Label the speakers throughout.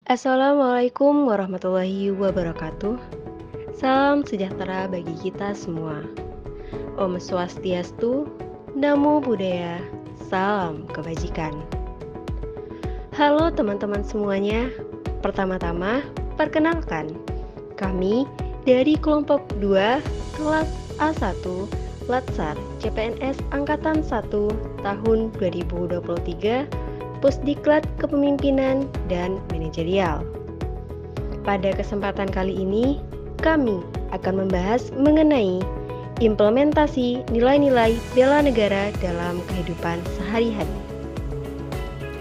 Speaker 1: Assalamualaikum warahmatullahi wabarakatuh. Salam sejahtera bagi kita semua. Om Swastiastu, Namo Buddhaya, salam kebajikan. Halo teman-teman semuanya. Pertama-tama, perkenalkan, kami dari kelompok 2 kelas A1 Latsar CPNS Angkatan 1 tahun 2023 Pusdiklat Kepemimpinan dan Manajerial. Pada kesempatan kali ini, kami akan membahas mengenai implementasi nilai-nilai bela negara dalam kehidupan sehari-hari.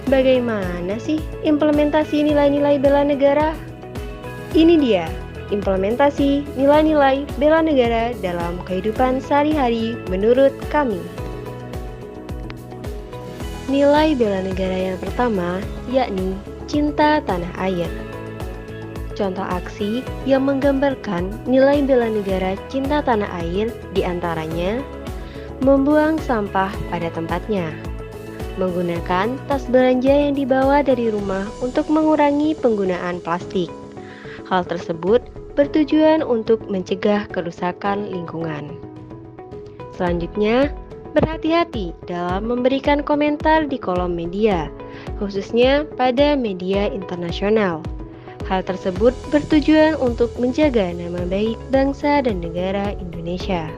Speaker 1: Bagaimana sih implementasi nilai-nilai bela negara? Ini dia implementasi nilai-nilai bela negara dalam kehidupan sehari-hari menurut kami. Nilai bela negara yang pertama yakni cinta tanah air. Contoh aksi yang menggambarkan nilai bela negara cinta tanah air diantaranya membuang sampah pada tempatnya, menggunakan tas belanja yang dibawa dari rumah untuk mengurangi penggunaan plastik. Hal tersebut bertujuan untuk mencegah kerusakan lingkungan. Selanjutnya, berhati-hati dalam memberikan komentar di kolom media, khususnya pada media internasional. Hal tersebut bertujuan untuk menjaga nama baik bangsa dan negara Indonesia.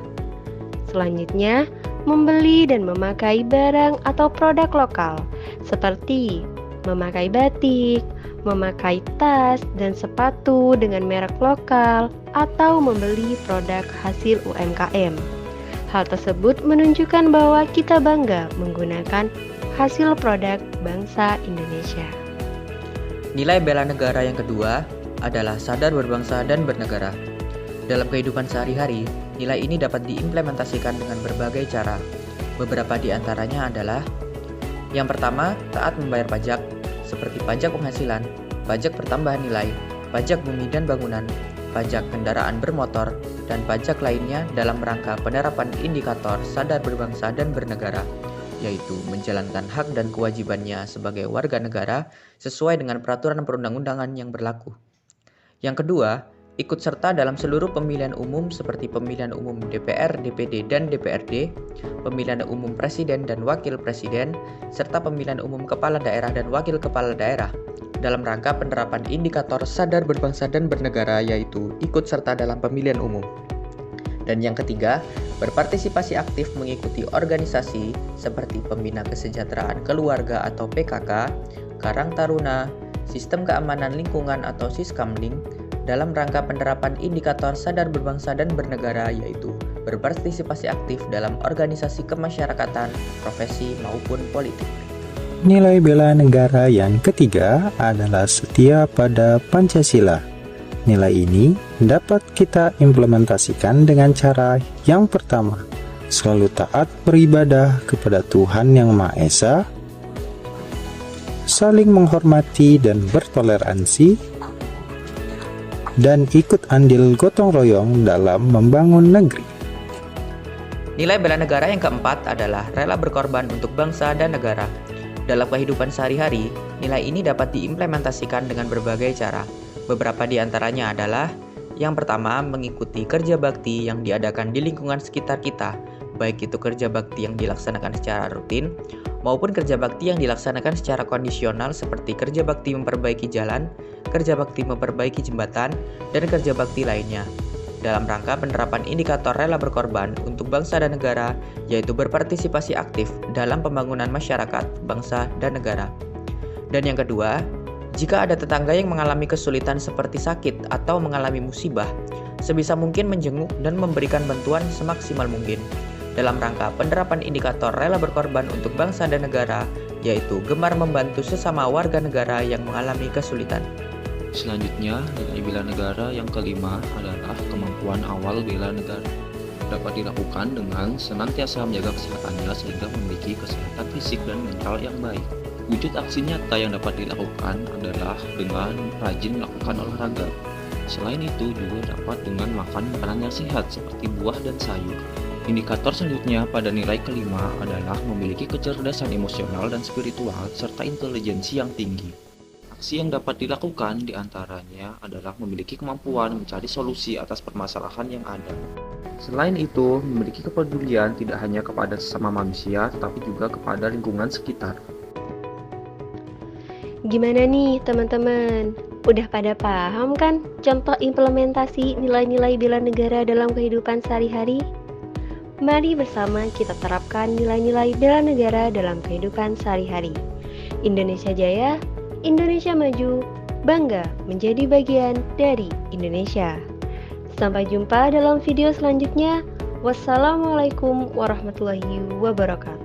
Speaker 1: Selanjutnya, membeli dan memakai barang atau produk lokal, seperti memakai batik, memakai tas dan sepatu dengan merek lokal, atau membeli produk hasil UMKM. Hal tersebut menunjukkan bahwa kita bangga menggunakan hasil produk bangsa Indonesia.
Speaker 2: Nilai bela negara yang kedua adalah sadar berbangsa dan bernegara. Dalam kehidupan sehari-hari, nilai ini dapat diimplementasikan dengan berbagai cara. Beberapa di antaranya adalah: yang pertama, taat membayar pajak, seperti pajak penghasilan, pajak pertambahan nilai, pajak bumi dan bangunan, pajak kendaraan bermotor, dan pajak lainnya dalam rangka penerapan indikator sadar berbangsa dan bernegara, yaitu menjalankan hak dan kewajibannya sebagai warga negara sesuai dengan peraturan perundang-undangan yang berlaku. Yang kedua, ikut serta dalam seluruh pemilihan umum seperti pemilihan umum DPR, DPD, dan DPRD, pemilihan umum presiden dan wakil presiden, serta pemilihan umum kepala daerah dan wakil kepala daerah, dalam rangka penerapan indikator sadar berbangsa dan bernegara, yaitu ikut serta dalam pemilihan umum. Dan yang ketiga, berpartisipasi aktif mengikuti organisasi seperti Pembina Kesejahteraan Keluarga atau PKK, Karang Taruna, Sistem Keamanan Lingkungan atau Siskamling, dalam rangka penerapan indikator sadar berbangsa dan bernegara, yaitu berpartisipasi aktif dalam organisasi kemasyarakatan, profesi maupun politik.
Speaker 3: Nilai bela negara yang ketiga adalah setia pada Pancasila. Nilai ini dapat kita implementasikan dengan cara yang pertama, selalu taat beribadah kepada Tuhan Yang Maha Esa, saling menghormati dan bertoleransi, dan ikut andil gotong royong dalam membangun negeri.
Speaker 2: Nilai bela negara yang keempat adalah rela berkorban untuk bangsa dan negara. Dalam kehidupan sehari-hari, nilai ini dapat diimplementasikan dengan berbagai cara. Beberapa di antaranya adalah: yang pertama, mengikuti kerja bakti yang diadakan di lingkungan sekitar kita, baik itu kerja bakti yang dilaksanakan secara rutin, maupun kerja bakti yang dilaksanakan secara kondisional seperti kerja bakti memperbaiki jalan, kerja bakti memperbaiki jembatan, dan kerja bakti lainnya. Dalam rangka penerapan indikator rela berkorban untuk bangsa dan negara, yaitu berpartisipasi aktif dalam pembangunan masyarakat, bangsa, dan negara. Dan yang kedua, jika ada tetangga yang mengalami kesulitan seperti sakit atau mengalami musibah, sebisa mungkin menjenguk dan memberikan bantuan semaksimal mungkin. Dalam rangka penerapan indikator rela berkorban untuk bangsa dan negara, yaitu gemar membantu sesama warga negara yang mengalami kesulitan.
Speaker 4: Selanjutnya, nilai bela negara yang kelima adalah kemampuan awal bela negara. Dapat dilakukan dengan senantiasa menjaga kesehatannya sehingga memiliki kesehatan fisik dan mental yang baik. Wujud aksi nyata yang dapat dilakukan adalah dengan rajin melakukan olahraga. Selain itu juga dapat dengan makan makanan yang sehat seperti buah dan sayur. Indikator selanjutnya pada nilai kelima adalah memiliki kecerdasan emosional dan spiritual serta intelijensi yang tinggi. Aksi yang dapat dilakukan diantaranya adalah memiliki kemampuan mencari solusi atas permasalahan yang ada. Selain itu, memiliki kepedulian tidak hanya kepada sesama manusia, tetapi juga kepada lingkungan sekitar.
Speaker 1: Gimana nih teman-teman? Udah pada paham kan contoh implementasi nilai-nilai bela negara dalam kehidupan sehari-hari? Mari bersama kita terapkan nilai-nilai bela negara dalam kehidupan sehari-hari. Indonesia Jaya, Indonesia Maju, bangga menjadi bagian dari Indonesia. Sampai jumpa dalam video selanjutnya. Wassalamualaikum warahmatullahi wabarakatuh.